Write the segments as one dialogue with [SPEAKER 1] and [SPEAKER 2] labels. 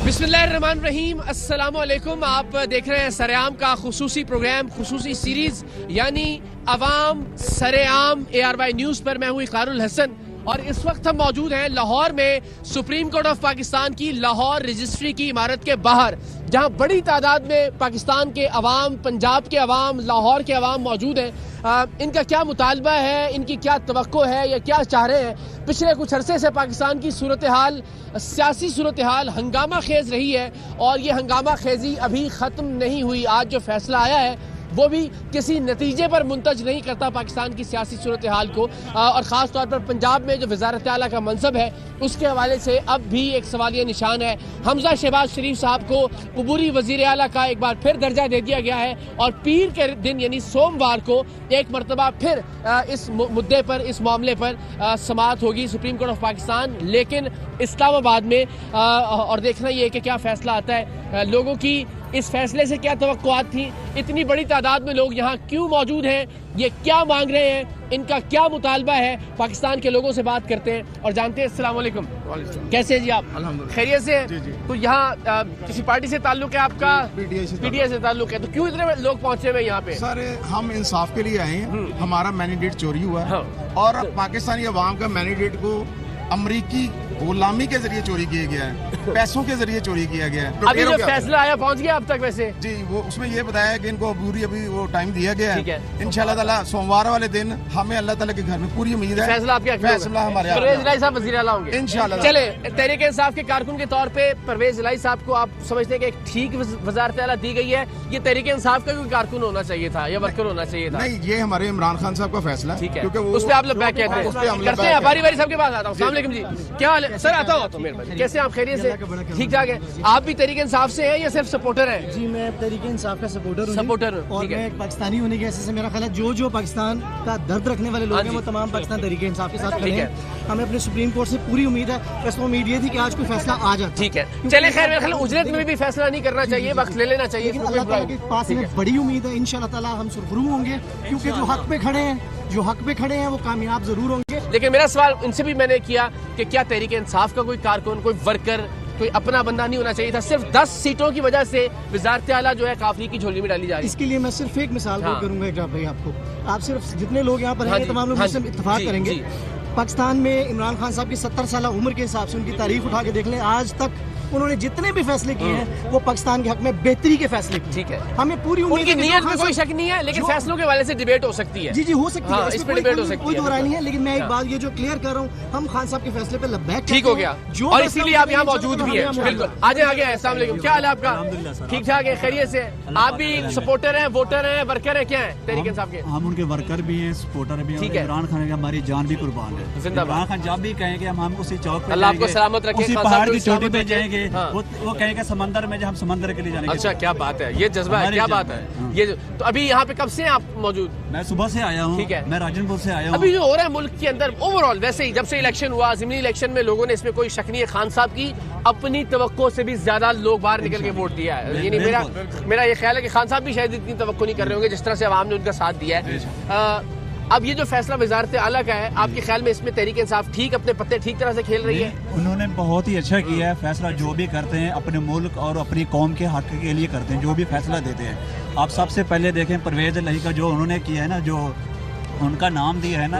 [SPEAKER 1] बिस्मिल्लाहिर्रहमानिर्रहीम, अस्सलाम वालेकुम। आप देख रहे हैं सरेआम का खुसूसी प्रोग्राम, खुसूसी सीरीज यानी अवाम सरेआम ARY न्यूज़ पर। मैं हूँ इक़रारुल हसन और इस वक्त हम मौजूद हैं लाहौर में सुप्रीम कोर्ट ऑफ पाकिस्तान की लाहौर रजिस्ट्री की इमारत के बाहर, जहां बड़ी तादाद में पाकिस्तान के अवाम, पंजाब के अवाम, लाहौर के अवाम मौजूद हैं। इनका क्या मुतालबा है, इनकी क्या तवक्को है, या क्या चाह रहे हैं। पिछले कुछ अरसे से पाकिस्तान की सूरत हाल, सियासी सूरत हाल हंगामा खेज रही है और ये हंगामा खेजी अभी ख़त्म नहीं हुई। आज जो फैसला आया है वो भी किसी नतीजे पर मुंतज नहीं करता पाकिस्तान की सियासी सूरत हाल को, और ख़ास तौर पर पंजाब में जो वज़ारत आला का मनसब है उसके हवाले से अब भी एक सवालिया निशान है। हमजा शहबाज शरीफ साहब को अबूरी वज़ीर आला का एक बार फिर दर्जा दे दिया गया है और पीर के दिन यानी सोमवार को एक मरतबा फिर इस मुद्दे पर, इस मामले पर समाअत होगी सुप्रीम कोर्ट ऑफ पाकिस्तान, लेकिन इस्लामाबाद में। और देखना ये है कि क्या फ़ैसला आता है। लोगों की इस फैसले से क्या तवक्कुआत थी, इतनी बड़ी तादाद में लोग यहाँ क्यों मौजूद हैं, ये क्या मांग रहे हैं, इनका क्या मुतालबा है। पाकिस्तान के लोगों से बात करते हैं और जानते हैं। अस्सलाम वालेकुम, कैसे हैं जी आप? खैरियत से? तो यहाँ किसी पार्टी से ताल्लुक है आपका? PTI से ताल्लुक है। तो क्यों इतने लोग पहुँचे हुए यहाँ पे?
[SPEAKER 2] सर, हम इंसाफ के लिए आए हैं। हमारा मैंडेट चोरी हुआ है और पाकिस्तानी अवाम का मैंडेट को अमरीकी गुलामी के जरिए चोरी किया गया है, पैसों के जरिए चोरी किया गया है।
[SPEAKER 1] अभी जो फैसला आया पहुंच गया अब तक? वैसे जी,
[SPEAKER 2] वो उसमें ये बताया है कि इनको अभी वो टाइम दिया गया है। इंशाल्लाह ताला सोमवार वाले दिन हमें अल्लाह ताला के घर में पूरी उम्मीद है
[SPEAKER 1] फैसला आपके
[SPEAKER 2] फैसला हमारे
[SPEAKER 1] परवेज इलाही साहब वज़ीर आला होंगे
[SPEAKER 2] इंशाल्लाह।
[SPEAKER 1] चले, तहरीक इंसाफ के कारकुन के तौर पे परवेज इलाही साहब को आप समझते हैं कि एक ठीक वज़ारत आला दी गई है? ये तहरीक इंसाफ का कोई कारकुन होना चाहिए था या वर्कर होना चाहिए था?
[SPEAKER 2] नहीं, ये हमारे इमरान खान साहब का फैसला है, क्योंकि
[SPEAKER 1] उस पर आप लोग बैक कहते हैं। बारी बारी सबके पास आता हूँ। अस्सलाम वालेकुम जी, क्या हाल है? सर आता हूँ तो मेरे, कैसे आप? खैरियत से? ठीक ठाक है। आप भी तहरीक इंसाफ से हैं या सिर्फ सपोर्टर हैं?
[SPEAKER 3] जी, मैं तहरीक इंसाफ का सपोर्टर हूँ। और मैं एक पाकिस्तानी होने के ऐसे से मेरा ख्याल है जो पाकिस्तान का दर्द रखने वाले लोग हैं वो तमाम पाकिस्तान तहरीक इंसाफ के साथ खड़े हैं। हमें अपने सुप्रीम कोर्ट से पूरी उम्मीद है, बस वो उम्मीद ये थी कि आज कोई फैसला आ जाए।
[SPEAKER 1] ठीक है, चले। खैर मेरे ख्याल उजरत में भी फैसला नहीं करना चाहिए, वक्त ले लेना चाहिए।
[SPEAKER 3] अल्लाह ताला के पास में बड़ी उम्मीद है, इंशाअल्लाह ताला हम सुरखरू होंगे, क्योंकि जो हक पे खड़े हैं वो कामयाब जरूर होंगे।
[SPEAKER 1] लेकिन मेरा सवाल उनसे भी मैंने किया कि क्या तहरीक इंसाफ का कोई कारकुन, कोई वर्कर, कोई अपना बंदा नहीं होना चाहिए था? सिर्फ 10 सीटों की वजह से वज़ारत आला जो है काफिली की झोली में डाली जा रही है।
[SPEAKER 3] इसके लिए मैं सिर्फ एक मिसाल करूंगा इकराम भाई आपको। आप सिर्फ जितने लोग यहाँ पर हैं तमाम लोग मुझसे इत्तेफाक करेंगे, पाकिस्तान में इमरान खान साहब की 70 साल उम्र के हिसाब से उनकी तारीफ उठा के देख लें, आज तक उन्होंने जितने भी फैसले किए हैं वो पाकिस्तान के हक में बेहतरी के फैसले किए।
[SPEAKER 1] ठीक है,
[SPEAKER 3] हमें पूरी उम्मीद है,
[SPEAKER 1] नीयत में कोई शक नहीं है, लेकिन फैसलों के वाले से डिबेट हो सकती है।
[SPEAKER 3] जी हो सकती है,
[SPEAKER 1] इस पे डिबेट हो सकती है,
[SPEAKER 3] कोई दो राय नहीं है। लेकिन मैं एक बात ये जो क्लियर कर रहा हूँ, हम खान साहब के फैसले पे लब्बैक
[SPEAKER 1] ठीक हो गया और इसीलिए आप यहाँ मौजूद भी हैं। बिल्कुल, आगे अस्सलाम वालेकुम, क्या हाल है आपका? ठीक ठाक है, खैरियत से? आप भी सपोर्टर हैं, वोटर हैं, वर्कर हैं, क्या है तहरीक इंसाफ के?
[SPEAKER 4] हम उनके वर्कर भी हैं, सपोर्टर भी हैं। इमरान खान की हमारी जान भी कुर्बान है। इमरान खान जब भी कहेंगे हम उसी चौक पे,
[SPEAKER 1] अल्लाह आपको सलामत रखे,
[SPEAKER 4] उसी पहाड़ की चोटी पे जाएंगे, वो कहेंगे समंदर में हम समंदर के लिए जाएंगे।
[SPEAKER 1] अच्छा, क्या बात है, ये जज्बा है, क्या बात है ये। तो अभी यहाँ पे कब से हैं आप मौजूद?
[SPEAKER 4] मैं सुबह से आया हूँ।
[SPEAKER 1] ठीक है,
[SPEAKER 4] मैं राजनपुर से आया हूँ।
[SPEAKER 1] अभी जो हो रहा है मुल्क के अंदर ओवरऑल, वैसे ही जब से इलेक्शन हुआ, ज़िमनी इलेक्शन में लोगों ने, इसमें कोई शक नहीं है, खान साहब की अपनी तवक्को से भी ज्यादा लोग बाहर निकल के वोट दिया है। यानी मेरा ये ख्याल है कि खान साहब भी शायद इतनी तवक्को नहीं कर रहे होंगे जिस तरह से आवाम ने उनका साथ दिया है। अब ये जो फैसला वज़ारत आला का है, आपके ख्याल में इसमें तहरीक इंसाफ ठीक अपने पत्ते ठीक तरह से खेल रही है?
[SPEAKER 4] उन्होंने बहुत ही अच्छा किया है। फैसला जो भी करते हैं अपने मुल्क और अपनी कौम के हक के लिए करते हैं, जो भी फैसला देते हैं। आप सबसे पहले देखें परवेज इलाही का जो उन्होंने किया है ना, जो उनका नाम दिया है ना,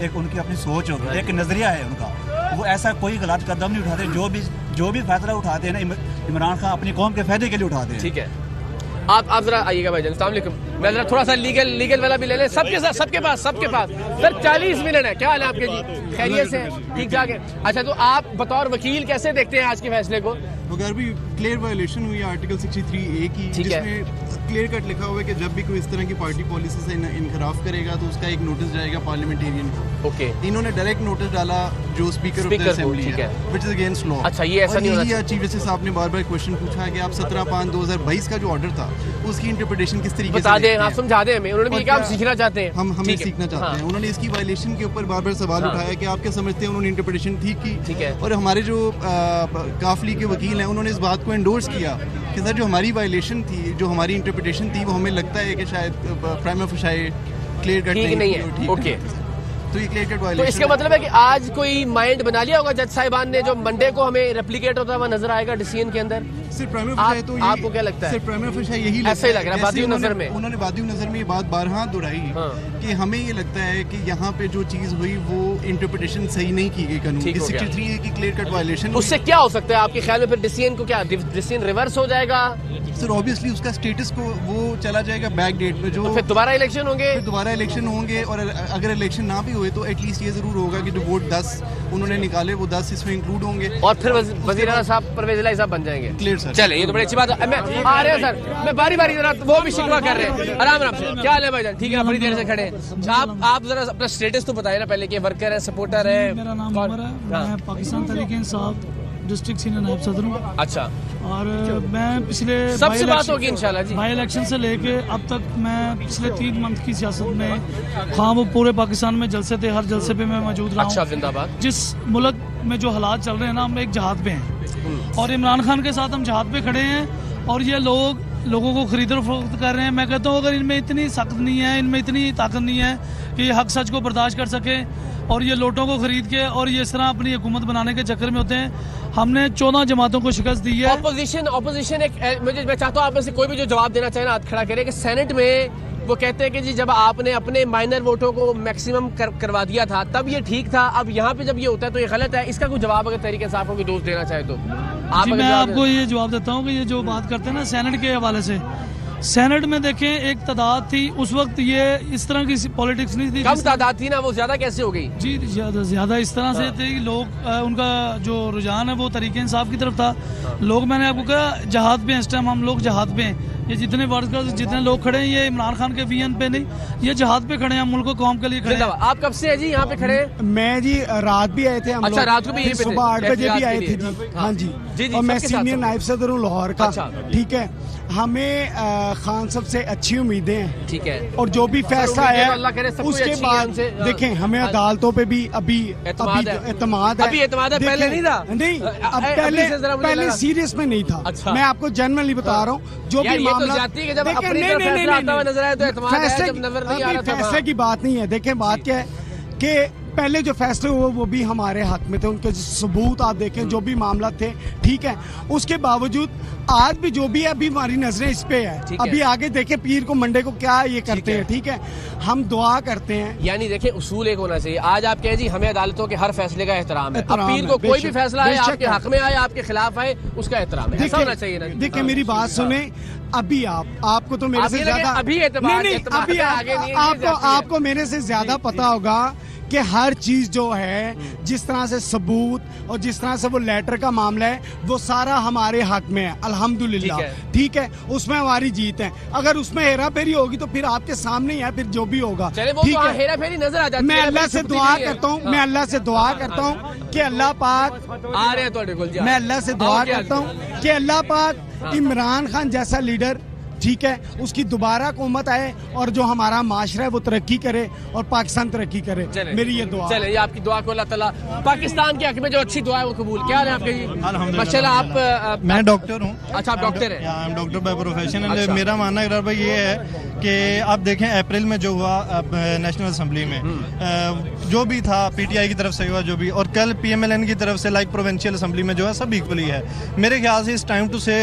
[SPEAKER 4] एक उनकी अपनी सोच होगी, एक नजरिया है उनका। वो ऐसा कोई गलत कदम नहीं उठाते, जो भी फैसला उठाते हैं ना इमरान खान अपनी कौम के फायदे के लिए उठाते हैं।
[SPEAKER 1] ठीक है, आप जरा आइएगा भाईजान। अस्सलाम वालेकुम, मैं जरा थोड़ा सा लीगल वाला भी ले लें। सबके पास सर 40 मिनट है। क्या हाल है आपके जी? खैरियत से? ठीक ठाक है। अच्छा, तो आप बतौर वकील कैसे देखते हैं आज के फैसले को?
[SPEAKER 2] अगर भी क्लियर वायलेशन हुई आर्टिकल 63A की, जिसमें क्लियर कट लिखा हुआ है कि जब भी कोई इस तरह की पार्टी पॉलिसी से इनखराफ करेगा तो उसका एक नोटिस जाएगा पार्लियामेंटेरियन को।
[SPEAKER 1] ओके,
[SPEAKER 2] इन्होंने डायरेक्ट नोटिस डाला जो स्पीकर ऑफ द असेंबली है, व्हिच इज अगेंस्ट लॉ।
[SPEAKER 1] अच्छा, ये ऐसा नहीं होना चाहिए।
[SPEAKER 2] चीफ जस्टिस साहब ने बार-बार क्वेश्चन पूछा है कि आप 17/5/2022 का जो ऑर्डर था उसकी इंटरप्रिटेशन किस तरीके से
[SPEAKER 1] बता दें, आप समझा दें हमें। उन्होंने भी कहा हम सीखना चाहते हैं,
[SPEAKER 2] हम सीखना चाहते हैं। उन्होंने इसकी वायलेशन के ऊपर बार-बार सवाल उठाया कि आप क्या समझते हैं उन्होंने इंटरप्रिटेशन ठीक की?
[SPEAKER 1] ठीक है।
[SPEAKER 2] और हमारे जो काफली के वकील हैं उन्होंने इस बात को एंडोर्स किया कि सर जो हमारी वायलेशन थी, जो हमारी इंटरप्रिटेशन थी, वो हमें लगता है कि शायद प्राइमा फेसाई क्लियर कट नहीं है।
[SPEAKER 1] ओके,
[SPEAKER 2] तो ये क्लियर कट
[SPEAKER 1] तो
[SPEAKER 2] वायलेशन
[SPEAKER 1] इसका मतलब है कि आज कोई माइंड बना लिया होगा जज साहिबान ने, जो मंडे को हमें रेप्लिकेट होता हुआ नजर आएगा डिसीजन के अंदर।
[SPEAKER 2] सिर्फ प्राइमरी
[SPEAKER 1] आप-
[SPEAKER 2] है तो
[SPEAKER 1] आपको क्या लगता है?
[SPEAKER 2] सिर्फ प्राइमरी फैशा यही
[SPEAKER 1] ऐसा ही लग रहा है, बादियों नजर में।
[SPEAKER 2] उन्होंने बादियों नजर में ये बात बारहा दोहराई
[SPEAKER 1] हाँ।
[SPEAKER 2] कि हमें ये लगता है कि यहाँ पे जो चीज हुई वो इंटरप्रिटेशन सही नहीं की गई कानून
[SPEAKER 1] ठीक
[SPEAKER 2] की।
[SPEAKER 1] हो गया।
[SPEAKER 2] 63A की क्लियर कट वायलेशन
[SPEAKER 1] उससे क्या हो सकता है आपके ख्याल में? फिर डिसीजन को क्या, डिसीजन रिवर्स हो जाएगा?
[SPEAKER 2] सर ऑब्वियसली उसका स्टेटस को वो चला जाएगा बैक डेट में, जो
[SPEAKER 1] तो फिर दोबारा इलेक्शन होंगे?
[SPEAKER 2] फिर दोबारा इलेक्शन होंगे, और अगर इलेक्शन ना भी हुए तो एटलीस्ट ये जरूर होगा कि जो वोट 10 उन्होंने निकाले वो 10 इसमें इंक्लूड होंगे,
[SPEAKER 1] और फिर वजीर आला साहब, परवेज इलाही साहब बन जाएंगे।
[SPEAKER 2] Clear sir.
[SPEAKER 1] चले, ये तो बड़ी अच्छी बात है। मैं आ रहे हैं सर, मैं बारी बारी जरा, वो भी शिकवा कर रहे हैं। आराम आराम से, क्या हाल है भाईजान? ठीक है, बड़ी देर से खड़े हैं। आप जरा अपना स्टेटस तो बताइए ना पहले, कि वर्कर है, सपोर्टर है?
[SPEAKER 5] मेरा नाम
[SPEAKER 1] कौन?
[SPEAKER 5] उमर है,
[SPEAKER 1] हाँ।
[SPEAKER 5] मैं पाकिस्तान तहरीक इंसाफ डिस्ट्रिक्ट सीनियर नायब सदर हूँ।
[SPEAKER 1] अच्छा,
[SPEAKER 5] और मैं पिछले
[SPEAKER 1] सबसे बात होगी इंशाल्लाह जी।
[SPEAKER 5] बाई इलेक्शन से लेके अब तक मैं पिछले 3 मंथ की सियासत में, हाँ वो पूरे पाकिस्तान में जलसे थे, हर जलसे पे मैं मौजूद रहा
[SPEAKER 1] अच्छा,
[SPEAKER 5] हूँ।
[SPEAKER 1] जिंदाबाद।
[SPEAKER 5] जिस मुल्क में जो हालात चल रहे हैं ना, हम एक जहाद पे हैं और इमरान खान के साथ हम जहाद पे खड़े हैं, और ये लोगों को खरीद और फरोख्त कर रहे हैं। मैं कहता हूँ अगर इनमें इतनी सख्त नहीं है, इनमें इतनी ताकत नहीं है कि ये हक सच को बर्दाश्त कर सके, और ये लोटों को खरीद के और ये इस तरह अपनी हुकूमत बनाने के चक्कर में होते हैं। हमने 14 जमातों को शिकस्त दी है।
[SPEAKER 1] ऑपोजिशन एक, मैं चाहता हूँ आप में से कोई भी जो जवाब देना चाहे ना हाथ खड़ा करे, कि सेनेट में वो कहते हैं कि जी जब आपने अपने माइनर वोटों को मैक्सिमम करवा दिया था तब ये ठीक था, अब यहाँ पे जब ये होता है तो ये गलत है। इसका कोई जवाब अगर तहरीक इंसाफ को कोई दोस्त देना चाहे तो आप
[SPEAKER 5] जी,
[SPEAKER 1] अगर
[SPEAKER 5] मैं
[SPEAKER 1] जवाब
[SPEAKER 5] आपको ये जवाब देता हूँ कि ये जो बात करते हैं ना सेनेट के हवाले से, सेनेट में देखें एक तादाद थी उस वक्त, ये इस तरह की पॉलिटिक्स नहीं थी।
[SPEAKER 1] कम तादाद थी ना, वो ज्यादा कैसे हो गई?
[SPEAKER 5] जी ज्यादा इस तरह से थे कि लोग उनका जो रुझान है वो तरीके इंसाफ की तरफ था। लोग, मैंने आपको कहा जहाद पे, इस टाइम हम लोग जहाद पे हैं। ये जितने वर्कर्स, जितने लोग खड़े हैं, ये इमरान खान के वीएन पे नहीं, ये जहाद पे खड़े हैं, मुल्क कौम के लिए खड़े हैं।
[SPEAKER 1] आप कब से है जी यहाँ पे खड़े हैं?
[SPEAKER 3] मैं जी रात भी आए थे हम
[SPEAKER 1] अच्छा,
[SPEAKER 3] लोग,
[SPEAKER 1] रात को भी यहीं पे थे?
[SPEAKER 3] सुबह 8 बजे भी आए थे
[SPEAKER 1] एहतियात के
[SPEAKER 3] जी।
[SPEAKER 1] लिए।
[SPEAKER 3] हाँ जी,
[SPEAKER 1] जी,
[SPEAKER 3] और मैं
[SPEAKER 1] सबके साथ
[SPEAKER 3] सीनियर
[SPEAKER 1] हो।
[SPEAKER 3] नायब सदर हूँ लाहौर का।
[SPEAKER 1] अच्छा।
[SPEAKER 3] ठीक है, हमें खान साहब से अच्छी उम्मीदें हैं,
[SPEAKER 1] ठीक है,
[SPEAKER 3] और जो भी फैसला
[SPEAKER 1] उम्मीदें
[SPEAKER 3] है
[SPEAKER 1] तो अल्लाह करे सब कुछ
[SPEAKER 3] उसके
[SPEAKER 1] अच्छी
[SPEAKER 3] बाद
[SPEAKER 1] है उनसे।
[SPEAKER 3] देखें, हमें
[SPEAKER 1] हाँ।
[SPEAKER 3] अदालतों पे भी अभी
[SPEAKER 1] एतमाद है।
[SPEAKER 3] एतमाद है।
[SPEAKER 1] अभी एतमाद है, पहले
[SPEAKER 3] देखें,
[SPEAKER 1] नहीं था?
[SPEAKER 3] नहीं, अब
[SPEAKER 1] अभी से जरा मुझे
[SPEAKER 3] पहले
[SPEAKER 1] लगा।
[SPEAKER 3] सीरियस में नहीं था।
[SPEAKER 1] अच्छा।
[SPEAKER 3] मैं आपको जनरली बता रहा हूँ, जो
[SPEAKER 1] यार,
[SPEAKER 3] भी
[SPEAKER 1] ये तो
[SPEAKER 3] मामला
[SPEAKER 1] ज्यादती है कि जब
[SPEAKER 3] देखें,
[SPEAKER 1] अपनी
[SPEAKER 3] नहीं,
[SPEAKER 1] तरफ
[SPEAKER 3] नहीं,
[SPEAKER 1] फैसला
[SPEAKER 3] नहीं,
[SPEAKER 1] आता हुआ
[SPEAKER 3] नहीं,
[SPEAKER 1] नजर आए तो एतमाद है,
[SPEAKER 3] फैसले
[SPEAKER 1] जब नजर नहीं आ रहा था
[SPEAKER 3] फैसले की बात नहीं है। देखें, बात क्या है कि पहले जो फैसले हुए वो भी हमारे हक में थे, उनके सबूत आप देखें, जो भी मामला थे, ठीक है। उसके बावजूद आज भी जो भी है, अभी हमारी नजरें इस पे है।
[SPEAKER 1] ठीक है।
[SPEAKER 3] अभी आगे देखें पीर को मंडे को क्या ये करते हैं, ठीक है। हम दुआ करते हैं।
[SPEAKER 1] यानी देखिए, उसूल एक होना चाहिए। आज आप कहें जी हमें अदालतों के हर फैसले का एहतराम है। अब
[SPEAKER 3] एहतराम
[SPEAKER 1] पीर
[SPEAKER 3] है,
[SPEAKER 1] को कोई भी
[SPEAKER 3] बेशक,
[SPEAKER 1] फैसला आए,
[SPEAKER 3] बेशक
[SPEAKER 1] आपके
[SPEAKER 3] है।
[SPEAKER 1] हक में आए, आपके खिलाफ आए, उसका एहतराम है। ऐसा होना चाहिए ना?
[SPEAKER 3] देखिए मेरी बात सुने, अभी आपको तो मेरे
[SPEAKER 1] आप
[SPEAKER 3] से
[SPEAKER 1] ये लगे,
[SPEAKER 3] ज्यादा
[SPEAKER 1] अभी एतमाद-
[SPEAKER 3] नहीं,
[SPEAKER 1] एतमाद
[SPEAKER 3] अभी
[SPEAKER 1] है, आगे नहीं है, ये जाती है।
[SPEAKER 3] आपको मेरे से ज्यादा पता होगा कि हर चीज जो है, जिस तरह से सबूत और जिस तरह से वो लेटर का मामला है, वो सारा हमारे हक में है, अल्हम्दुलिल्लाह। ठीक है, उसमें हमारी जीत है। अगर उसमें हेरा फेरी होगी तो फिर आपके सामने ही है, फिर जो भी होगा।
[SPEAKER 1] चले, वो
[SPEAKER 3] ठीक
[SPEAKER 1] तो
[SPEAKER 3] है,
[SPEAKER 1] हेरा फेरी नजर आ जाती है।
[SPEAKER 3] मैं अल्लाह से
[SPEAKER 1] छुपती
[SPEAKER 3] दुआ
[SPEAKER 1] नहीं है।
[SPEAKER 3] करता हूँ, मैं अल्लाह से दुआ करता हूँ कि अल्लाह पाक,
[SPEAKER 1] आ रहे हैं तो बिल्कुल जी।
[SPEAKER 3] मैं अल्लाह से दुआ करता हूँ कि अल्लाह पाक इमरान खान जैसा लीडर, ठीक है, उसकी दोबारा हुकूमत आए, और जो हमारा माशरा है वो तरक्की करे और पाकिस्तान तरक्की करे। मेरी ये दुआ।
[SPEAKER 1] चले, ये आपकी दुआ को अल्लाह ताला पाकिस्तान के हक में जो अच्छी दुआ है वो कबूल। क्या है आपके जी? माशाल्लाह, आप
[SPEAKER 6] मैं डॉक्टर हूँ।
[SPEAKER 1] अच्छा, आप डॉक्टर हैं?
[SPEAKER 6] Doctor by profession.
[SPEAKER 1] अच्छा।
[SPEAKER 6] मेरा मानना इकरार भाई ये है कि आप देखें अप्रैल में जो हुआ नेशनल असेंबली में, जो भी था पीटीआई की तरफ से हुआ जो भी, और कल पीएमएलएन की तरफ से लाइक प्रोविंशियल असेंबली में जो है सब इक्वली है। मेरे ख्याल से इस time to say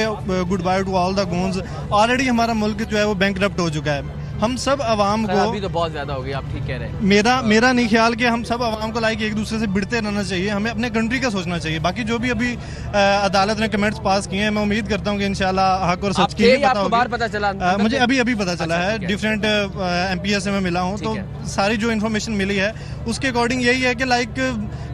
[SPEAKER 6] good bye to all the गोन्स। ऑलरेडी हमारा मुल्क जो है वो बैंकरप्ट हो चुका है। हम सब अवाम को,
[SPEAKER 1] अभी तो बहुत ज्यादा हो गई, आप ठीक कह रहे हैं।
[SPEAKER 6] मेरा नहीं ख्याल कि हम सब अवाम को लाइक एक दूसरे से भिड़ते रहना चाहिए। हमें अपने कंट्री का सोचना चाहिए। बाकी जो भी अभी अदालत ने कमेंट्स पास किए हैं, मैं उम्मीद करता हूँ कि इंशाल्लाह हक और सच की ही पता होगी।
[SPEAKER 1] पता चला
[SPEAKER 6] मुझे अभी पता चला है, डिफरेंट एमपीएस से मैं मिला हूँ, तो सारी जो इन्फॉर्मेशन मिली है उसके अकॉर्डिंग यही है कि लाइक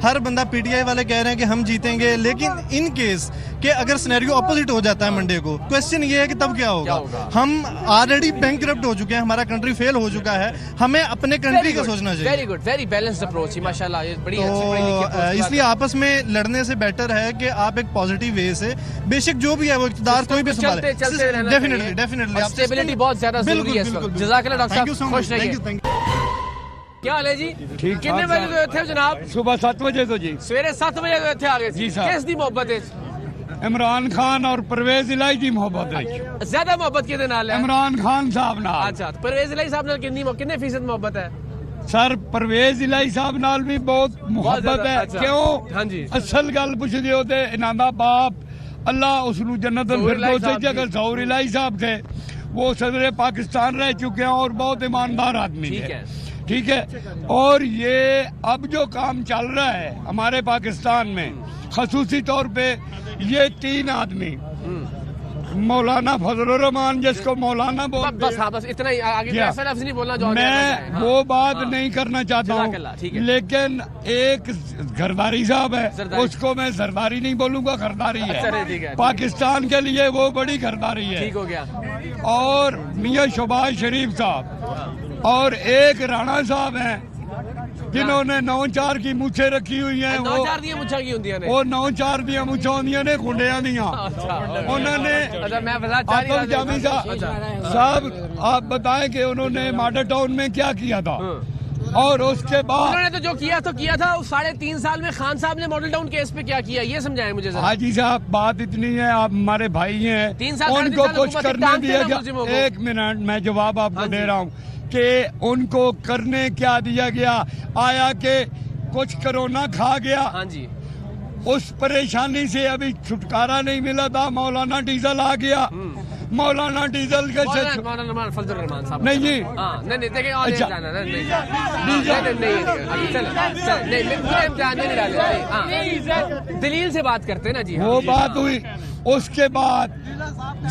[SPEAKER 6] हर बंदा पीटीआई वाले कह रहे हैं कि हम जीतेंगे, लेकिन इन केस कि अगर सिनेरियो अपोजिट हो जाता है मंडे को, क्वेश्चन ये है कि तब क्या होगा? हम ऑलरेडी बैंकरप्ट हो चुके हैं, हमारा कंट्री फेल हो चुका है, हमें अपने कंट्री का सोचना चाहिए।
[SPEAKER 1] Very good, very balanced approach, माशाल्लाह, ये बड़ी अच्छी बड़ी
[SPEAKER 6] तो इसलिए आपस में लड़ने से बेटर है कि आप एक पॉजिटिव वे से, बेशक जो भी है वो इक़्तिदार कोई भी संभाले, डेफिनेटली
[SPEAKER 1] स्टेबिलिटी बहुत ज्यादा जरूरी है। जज़ाकल्लाह डॉक्टर साहब, खुश रहिए। क्या हाल है जी?
[SPEAKER 7] ठीक।
[SPEAKER 1] कितने बजे गए थे जनाब?
[SPEAKER 7] सुबह 7 बजे तो जी।
[SPEAKER 1] सवेरे 7 बजे गए थे आगे
[SPEAKER 7] जी साहब।
[SPEAKER 1] किस दी मोहब्बत है?
[SPEAKER 7] इमरान खान और परवेज इलाही की मोहब्बत है।
[SPEAKER 1] ज्यादा मोहब्बत किहदे नाल है?
[SPEAKER 7] इमरान खान साहब नाल।
[SPEAKER 1] अच्छा, परवेज इलाही साहब नाल कितने फीसद मोहब्बत है?
[SPEAKER 7] सर परवेज इलाही साहब नाल भी बहुत मुहब्बत है।
[SPEAKER 1] अच्छा।
[SPEAKER 7] क्यों?
[SPEAKER 1] हाँ जी।
[SPEAKER 7] असल गल पुछदे हो ते इन्हां दा बाप अल्लाह उसनू जन्नत फिरदौस च जगह ज़हूर इलाही साहब थे, वो सदर पाकिस्तान रह चुके हैं और बहुत ईमानदार आदमी थे। ठीक है। और ये अब जो काम चल रहा है हमारे पाकिस्तान में, खसूसी तौर पे ये 3 आदमी, मौलाना फजलुर रहमान जिसको मौलाना बोलते
[SPEAKER 1] बस, हाँ बस इतना ही, आगे
[SPEAKER 7] क्या?
[SPEAKER 1] ऐसा लफ्ज़ नहीं बोलना जो
[SPEAKER 7] मैं वो बात नहीं करना चाहता
[SPEAKER 1] जज़ाकल्लाह, ठीक
[SPEAKER 7] हूँ,
[SPEAKER 1] है।
[SPEAKER 7] लेकिन एक जरदारी साहब है,
[SPEAKER 1] जरदारी।
[SPEAKER 7] उसको मैं जरदारी नहीं बोलूंगा, खरदारी
[SPEAKER 1] अच्छा, ठीक है।
[SPEAKER 7] है। पाकिस्तान के लिए वो बड़ी खरदारी है।
[SPEAKER 1] ठीक हो गया।
[SPEAKER 7] और मियाँ शहबाज शरीफ साहब और एक राणा साहब हैं जिन्होंने 9-4 की मुछे रखी हुई हैं। वो
[SPEAKER 1] 9-4 ਦੀਆਂ ਮੁੱਛਾਂ ਕੀ ਹੁੰਦੀਆਂ ਨੇ?
[SPEAKER 7] 9-4 ਦੀਆਂ ਮੁੱਛਾਂ ਹੁੰਦੀਆਂ ਨੇ ਖੁੰਡਿਆਂ ਦੀਆਂ। उन्होंने
[SPEAKER 1] अच्छा, मैं वज़ाहत जारी
[SPEAKER 7] आतफ
[SPEAKER 1] रखता हूं।
[SPEAKER 7] जामी साहब आप बताएं कि उन्होंने मॉडल टाउन में क्या किया था, और उसके बाद
[SPEAKER 1] उन्होंने तो जो किया था उस 3.5 साल में खान साहब ने मॉडल टाउन केस पे क्या किया, ये समझाएं मुझे जरा।
[SPEAKER 7] हाजी साहब बात इतनी है, आप हमारे भाई हैं,
[SPEAKER 1] 3 साल
[SPEAKER 7] उनको
[SPEAKER 1] 3.5
[SPEAKER 7] कुछ
[SPEAKER 1] साल
[SPEAKER 7] करने
[SPEAKER 1] हुकूमत
[SPEAKER 7] दिया
[SPEAKER 1] टांगते ना मुलजिमों
[SPEAKER 7] गया।
[SPEAKER 1] को।
[SPEAKER 7] 1 मिनट मैं जवाब आपको
[SPEAKER 1] हाँ जी।
[SPEAKER 7] दे रहा हूँ कि उनको करने क्या दिया गया। आया कि कुछ कोरोना खा गया,
[SPEAKER 1] हाँ जी।
[SPEAKER 7] उस परेशानी से अभी छुटकारा नहीं मिला था, मौलाना डीजल आ गया। मौलाना डीजल के
[SPEAKER 1] मौलाना फजलुर रहमान साहब
[SPEAKER 7] नहीं जी,
[SPEAKER 1] हाँ नहीं देखिए और
[SPEAKER 7] अच्छा।
[SPEAKER 1] नहीं जाना, नहीं दलील से बात करते हैं ना जी।
[SPEAKER 7] वो बात हुई। उसके बाद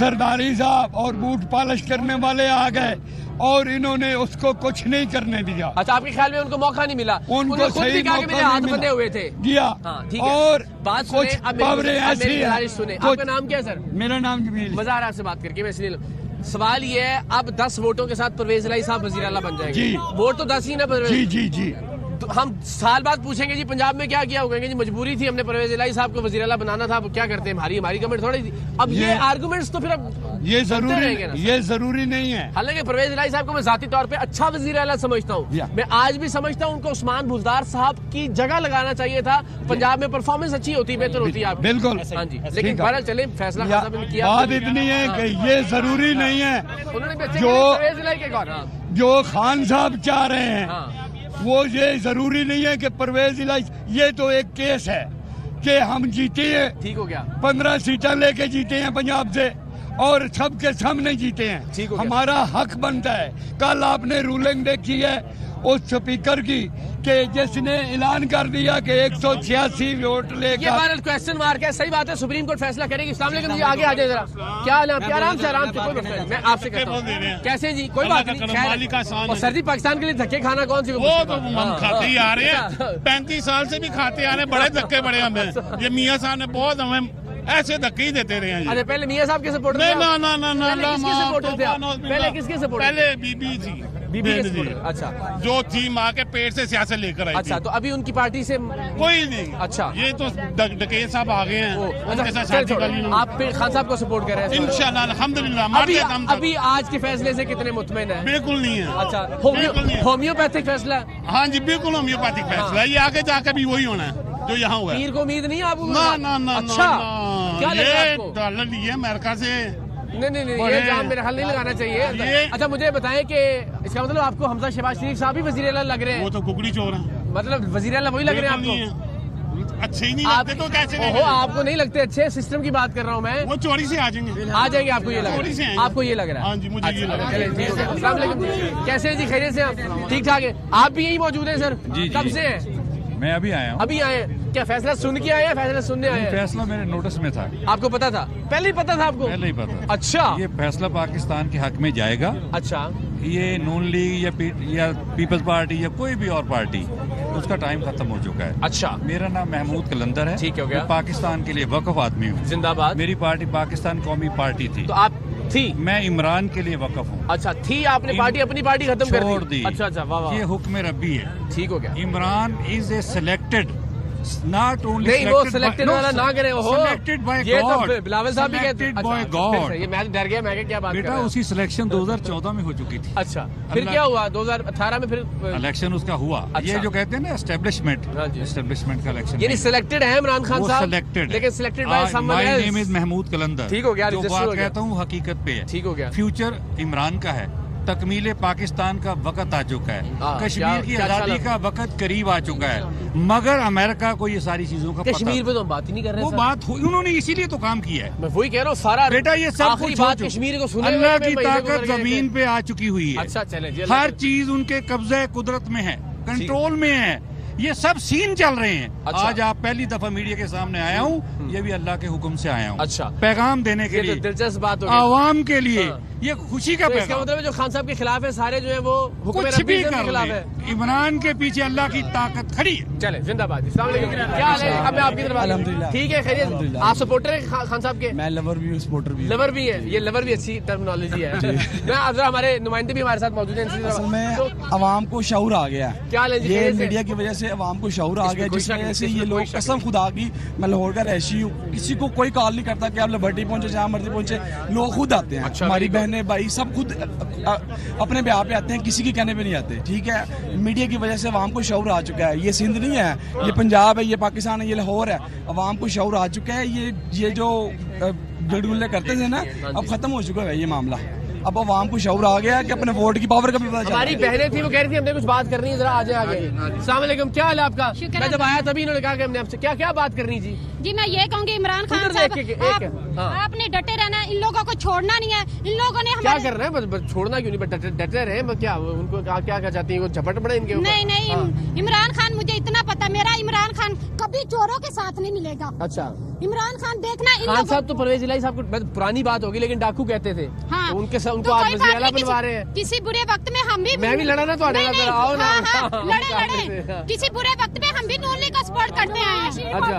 [SPEAKER 7] जरदारी साहब और बूट पॉलिश करने वाले आ गए और इन्होंने उसको कुछ नहीं करने दिया।
[SPEAKER 1] अच्छा, आपके ख्याल में उनको मौका नहीं मिला?
[SPEAKER 7] उनको
[SPEAKER 1] उन्होंने खुद भी
[SPEAKER 7] सही
[SPEAKER 1] कहा कि
[SPEAKER 7] मौका
[SPEAKER 1] मेरे हाथ
[SPEAKER 7] नहीं
[SPEAKER 1] बंधे
[SPEAKER 7] मिला।
[SPEAKER 1] हुए थे।
[SPEAKER 7] दिया।
[SPEAKER 1] हाँ, ठीक है।
[SPEAKER 7] और
[SPEAKER 1] बात
[SPEAKER 7] कुछ
[SPEAKER 1] सुने, अब
[SPEAKER 7] खबरें ऐसी
[SPEAKER 1] मेरी
[SPEAKER 7] हैं।
[SPEAKER 1] गुजारिश सुने।
[SPEAKER 7] कुछ-
[SPEAKER 1] आपका नाम क्या है सर?
[SPEAKER 7] मेरा नाम जमील।
[SPEAKER 1] मजा आ रहा है आपसे बात करके, मैं इसलिए सवाल ये है, अब 10 वोटों के साथ परवेज इलाही साहब वजीर आला बन जाएंगे।
[SPEAKER 7] जी।
[SPEAKER 1] वोट तो 10 ही ना परवेज।
[SPEAKER 7] जी जी जी।
[SPEAKER 1] तो हम साल बाद पूछेंगे जी पंजाब में क्या किया, होगा जी मजबूरी थी, हमने परवेज इलाही साहब को वजीर आला बनाना था, अब क्या करते हैं, हमारी गवर्नमेंट थोड़ी थी। अब ये आर्गुमेंट्स तो फिर अब
[SPEAKER 7] ये
[SPEAKER 1] सुनते रहेंगे ना।
[SPEAKER 7] ये जरूरी नहीं है।
[SPEAKER 1] हालांकि परवेज इलाही साहब को मैं जाती तौर पे अच्छा वजीर आला समझता हूँ।
[SPEAKER 7] या।
[SPEAKER 1] मैं आज भी समझता हूँ उनको उस्मान बुजदार साहब की जगह लगाना चाहिए था। पंजाब में परफॉर्मेंस अच्छी होती, बेहतर होती है आपकी।
[SPEAKER 7] बिल्कुल।
[SPEAKER 1] हाँ जी,
[SPEAKER 7] ठीक
[SPEAKER 1] लेकिन
[SPEAKER 7] है।
[SPEAKER 1] बहरहाल चले फैसला खान साहब ने किया।
[SPEAKER 7] बात इतनी है कि ये जरूरी नहीं है
[SPEAKER 1] उन्होंने भी अच्छे
[SPEAKER 7] जो-
[SPEAKER 1] किया, परवेज इलाही के कौन? हाँ।
[SPEAKER 7] जो खान साहब चाह रहे हैं,
[SPEAKER 1] हाँ।
[SPEAKER 7] वो ये जरूरी नहीं है कि परवेज इलाही। ये तो एक केस है कि हम जीते हैं,
[SPEAKER 1] ठीक हो गया।
[SPEAKER 7] 15 सीटें लेके जीते हैं पंजाब से, और सबके सामने जीते हैं।
[SPEAKER 1] ठीक हो गया।
[SPEAKER 7] हमारा हक बनता है। कल आपने रूलिंग देखी है उस स्पीकर की कि जिसने ऐलान कर दिया कि 186 वोट
[SPEAKER 1] ये
[SPEAKER 7] लेकर।
[SPEAKER 1] भारत क्वेश्चन मार्क है, सही बात है, सुप्रीम कोर्ट फैसला करेगी। अस्सलाम वालेकुम जी, आगे आ जाए जरा। क्या हाल है आपके? आराम से कोई मसला नहीं, मैं आपसे कहता हूँ कैसे जी, कोई बात नहीं, खैर। और सर जी पाकिस्तान के लिए धक्के खाना कौन सी
[SPEAKER 8] वो तो हम खाते ही आ रहे हैं, 35 साल से भी खाते आ रहे हैं, बड़े धक्के बड़े हमें। ये मियाँ साहब ने बहुत हमें ऐसे धक्के ही देते रहे हैं।
[SPEAKER 1] अरे पहले मियाँ साहब के सपोर्टर थे आप?
[SPEAKER 8] ना
[SPEAKER 1] पहले किसके सपोर्टर थे आप? पहले किसके सपोर्टर?
[SPEAKER 8] पहले बीबी थी,
[SPEAKER 1] बीबी के
[SPEAKER 8] जी।
[SPEAKER 1] सपोर्टर। अच्छा,
[SPEAKER 8] जो थी माँ के पेट से सियासत लेकर आई
[SPEAKER 1] अच्छा,
[SPEAKER 8] थी।
[SPEAKER 1] तो अभी उनकी पार्टी से
[SPEAKER 8] कोई नहीं।
[SPEAKER 1] अच्छा।
[SPEAKER 8] ये तो डकैत साहब आ गए हैं, उनके साथ
[SPEAKER 1] अच्छा,
[SPEAKER 8] शादी कर ली।
[SPEAKER 1] आप फिर खान साहब को सपोर्ट कर रहे हैं?
[SPEAKER 8] इंशाल्लाह अल्हम्दुलिल्लाह
[SPEAKER 1] अभी
[SPEAKER 8] मरते दम तक।
[SPEAKER 1] अभी आज के फैसले से कितने मुतमईन है?
[SPEAKER 8] बिल्कुल नहीं है।
[SPEAKER 1] अच्छा,
[SPEAKER 8] बिल्कुल नहीं है।
[SPEAKER 1] होम्योपैथिक फैसला है?
[SPEAKER 8] हाँ जी, बिल्कुल होम्योपैथिक फैसला है। ये आगे जाकर भी वही होना है जो यहाँ हुआ है।
[SPEAKER 1] पीर को उम्मीद नहीं है आपको?
[SPEAKER 8] ना ना ना
[SPEAKER 1] अच्छा,
[SPEAKER 8] ना,
[SPEAKER 1] क्या लग रहा है
[SPEAKER 8] ये
[SPEAKER 1] आपको?
[SPEAKER 8] डॉलर लिए अमेरिका से।
[SPEAKER 1] नहीं, ये
[SPEAKER 8] बड़े-
[SPEAKER 1] जाम मेरे ख्याल नहीं लगाना चाहिए।
[SPEAKER 8] ये-
[SPEAKER 1] अच्छा, मुझे बताएं कि इसका मतलब आपको हमजा शहबाज शरीफ साहब भी वजीर आला लग रहे
[SPEAKER 8] वो
[SPEAKER 1] हैं?
[SPEAKER 8] तो कुकड़ी चोर है,
[SPEAKER 1] मतलब वजीर आला वही लग रहे हैं
[SPEAKER 8] बिल्कुल
[SPEAKER 1] आपको?
[SPEAKER 8] नहीं है। अच्छे ही नहीं
[SPEAKER 1] आप
[SPEAKER 8] लगते तो कैसे नहीं
[SPEAKER 1] ओहो,
[SPEAKER 8] लगते?
[SPEAKER 1] आपको नहीं लगते अच्छे? सिस्टम की बात कर रहा हूँ मैं।
[SPEAKER 8] वो चोरी से आ जाएंगे।
[SPEAKER 1] आ जाएंगे, आपको ये लग
[SPEAKER 8] चोरी से
[SPEAKER 1] रहा है?
[SPEAKER 8] आएंगे।
[SPEAKER 1] आपको ये लग रहा है?
[SPEAKER 8] हाँ जी, मुझे ये लग रहा है।
[SPEAKER 1] चलिए, ठीक हो गया। अस्सलाम वालेकुम। कैसे हैं जी, खैरियत से आप? ठीक ठाक है। आप भी यही मौजूद हैं सर?
[SPEAKER 9] जी, जी।
[SPEAKER 1] कब से हैं?
[SPEAKER 9] मैं अभी आया हूँ।
[SPEAKER 1] अभी आए हैं? क्या फैसला सुन के आए हैं? फैसला सुनने आए हैं?
[SPEAKER 9] फैसला मेरे नोटिस में था,
[SPEAKER 1] आपको पता था? पहले ही पता था आपको?
[SPEAKER 9] पहले ही पता।
[SPEAKER 1] अच्छा,
[SPEAKER 9] ये फैसला पाकिस्तान के हक में जाएगा।
[SPEAKER 1] अच्छा,
[SPEAKER 9] ये नून लीग या पीपल्स पार्टी या कोई भी और पार्टी, उसका टाइम खत्म हो चुका है।
[SPEAKER 1] अच्छा,
[SPEAKER 9] मेरा नाम महमूद कलंदर है।
[SPEAKER 1] ठीक हो गया।
[SPEAKER 9] मैं पाकिस्तान के लिए वक़फ़ आदमी हूँ।
[SPEAKER 1] जिंदाबाद।
[SPEAKER 9] मेरी पार्टी पाकिस्तान कौमी पार्टी थी।
[SPEAKER 1] तो आप थी?
[SPEAKER 9] मैं इमरान के लिए वक़फ़ हूँ।
[SPEAKER 1] अच्छा, थी आपने पार्टी, अपनी पार्टी खत्म कर
[SPEAKER 9] छोड़ दी।
[SPEAKER 1] अच्छा, वाह वाह,
[SPEAKER 9] ये हुक्म रब्बी है।
[SPEAKER 1] ठीक हो गया।
[SPEAKER 9] Imran is a selected, not only
[SPEAKER 1] नहीं, वो सिलेक्टेड वाला ना करे। ओहो,
[SPEAKER 9] सिलेक्टेड बाय
[SPEAKER 1] ये
[SPEAKER 9] गॉड।
[SPEAKER 1] तो बिलावल साहब भी कहते हैं।
[SPEAKER 9] बाय
[SPEAKER 1] अच्छा,
[SPEAKER 9] गॉड।
[SPEAKER 1] ये मैं डर गया, मैं क्या बात कर
[SPEAKER 9] बेटा
[SPEAKER 1] रहा हूं?
[SPEAKER 9] उसकी सिलेक्शन 2014 में हो चुकी थी।
[SPEAKER 1] अच्छा, फिर
[SPEAKER 9] अल्लाह-
[SPEAKER 1] क्या हुआ 2018 में? फिर
[SPEAKER 9] इलेक्शन उसका हुआ।
[SPEAKER 1] अच्छा।
[SPEAKER 9] ये जो कहते हैं ना एस्टेब्लिशमेंट,
[SPEAKER 1] हाँ जी।
[SPEAKER 9] एस्टेब्लिशमेंट का इलेक्शन
[SPEAKER 1] यानी सिलेक्टेड है इमरान खान साहब,
[SPEAKER 9] सिलेक्टेड,
[SPEAKER 1] लेकिन selected by someone
[SPEAKER 9] my
[SPEAKER 1] else.
[SPEAKER 9] Name is Mahmood Qalandar.
[SPEAKER 1] ठीक हो गया,
[SPEAKER 9] जो
[SPEAKER 1] रजिस्टर हो
[SPEAKER 9] बात
[SPEAKER 1] गया।
[SPEAKER 9] कहता हूँ हकीकत पे है।
[SPEAKER 1] ठीक हो गया।
[SPEAKER 9] फ्यूचर इमरान का है, تکمیل پاکستان کا وقت آ چکا ہے, کشمیر کی آزادی کا وقت قریب آ چکا ہے, مگر امریکہ کو یہ ساری چیزوں کا
[SPEAKER 1] کشمیر پہ تو ہم بات ہی نہیں کر رہے.
[SPEAKER 9] وہ بات انہوں نے اسی لیے تو کام کیا ہے.
[SPEAKER 1] میں وہی کہہ رہا ہوں, سارا
[SPEAKER 9] بیٹا یہ سب کچھ
[SPEAKER 1] کشمیر کو سنے,
[SPEAKER 9] اللہ کی طاقت زمین پہ آ چکی ہوئی ہے.
[SPEAKER 1] اچھا چلیں,
[SPEAKER 9] ہر چیز ان کے قبضہ قدرت میں ہے, کنٹرول میں ہے, یہ سب سین چل رہے ہیں. آج آپ پہلی دفعہ میڈیا کے سامنے آیا ہوں, یہ بھی اللہ کے حکم سے آیا ہوں.
[SPEAKER 1] اچھا,
[SPEAKER 9] پیغام دینے کے لیے,
[SPEAKER 1] دلچسپ بات
[SPEAKER 9] عوام کے لیے یہ خوشی کا پیغام.
[SPEAKER 1] اس کا مطلب ہے جو خان صاحب کے خلاف ہے سارے جو ہیں وہ
[SPEAKER 9] کچھ بھی کر خلاف ہے, عمران کے پیچھے اللہ کی طاقت کھڑی ہے.
[SPEAKER 1] چلے زندہ باد. السلام علیکم, کیا حال ہے؟ اب میں آپ کی طرف
[SPEAKER 10] الحمدللہ
[SPEAKER 1] ٹھیک ہے, خیریت. آپ سپورٹر ہیں خان صاحب کے؟
[SPEAKER 10] میں لور بھی ہوں, سپورٹر بھی ہوں.
[SPEAKER 1] لور بھی ہے, یہ لور بھی اچھی ٹرمنالوجی ہے. میں ذرا ہمارے نمائندے بھی ہمارے ساتھ موجود ہیں.
[SPEAKER 10] اصل میں عوام کو شعور آ گیا ہے,
[SPEAKER 1] کیا
[SPEAKER 10] یہ میڈیا کی وجہ سے عوام کو شعور آ گیا, جس وجہ سے یہ لوگ قسم خدا کی, میں لاہور کا رہائشی ہوں, کسی کو کوئی کال نہیں کرتا کہ آپ لبرٹی پہنچے, جہاں مرضی پہنچے, لوگ خود آتے ہیں. ہماری بہنیں بھائی سب خود اپنے بیاہ پہ آتے ہیں, کسی کے کہنے پہ نہیں آتے. ٹھیک ہے, میڈیا کی وجہ سے عوام کو شعور آ چکا ہے. یہ سندھ نہیں ہے, یہ پنجاب ہے, یہ پاکستان ہے, یہ لاہور ہے. عوام کو شعور آ چکا ہے. یہ جو گڑگلے کرتے تھے نا, اب ختم ہو چکا ہے یہ معاملہ. اب عوام کو شعور آ گیا کہ اپنے ووٹ کی پاور کا بھی پتہ چلا.
[SPEAKER 1] ہماری بہنیں تھیں, وہ کہہ رہی تھی ہم نے کچھ بات کرنی ہے, ذرا آ جائے آگے. السلام علیکم, کیا حال ہے آپ کا؟ میں جب آیا تبھی انہوں نے کہا کہ ہم نے آپ سے کیا بات کرنی.
[SPEAKER 11] جی میں یہ کہوں گی عمران خان صاحب آپ نے ڈٹے رہنا, ان لوگوں کو چھوڑنا نہیں ہے. ان لوگوں نے
[SPEAKER 1] کیا کر رہے ہیں, چھوڑنا کیوں نہیں, ڈٹے رہے. کیا ان کو کیا چاہتی ہیں, جھپٹ پڑے ان کے؟
[SPEAKER 11] نہیں, عمران خان مجھے اتنا پتا, میرا عمران خان کبھی چوروں کے ساتھ نہیں ملے گا.
[SPEAKER 1] اچھا,
[SPEAKER 11] عمران خان دیکھنا.
[SPEAKER 1] خان صاحب تو پرویز الہی صاحب کو پرانی بات ہوگی, لیکن ڈاکو کہتے تھے, ان کو آپ وزیر اعلیٰ بنوا رہے ہیں.
[SPEAKER 11] کسی برے وقت میں ہم بھی,
[SPEAKER 1] میں بھی لڑا نا تو
[SPEAKER 11] لڑے, کسی برے وقت میں ہم بھی نون لیگ کا سپورٹ کرتے ہیں.
[SPEAKER 1] اچھا,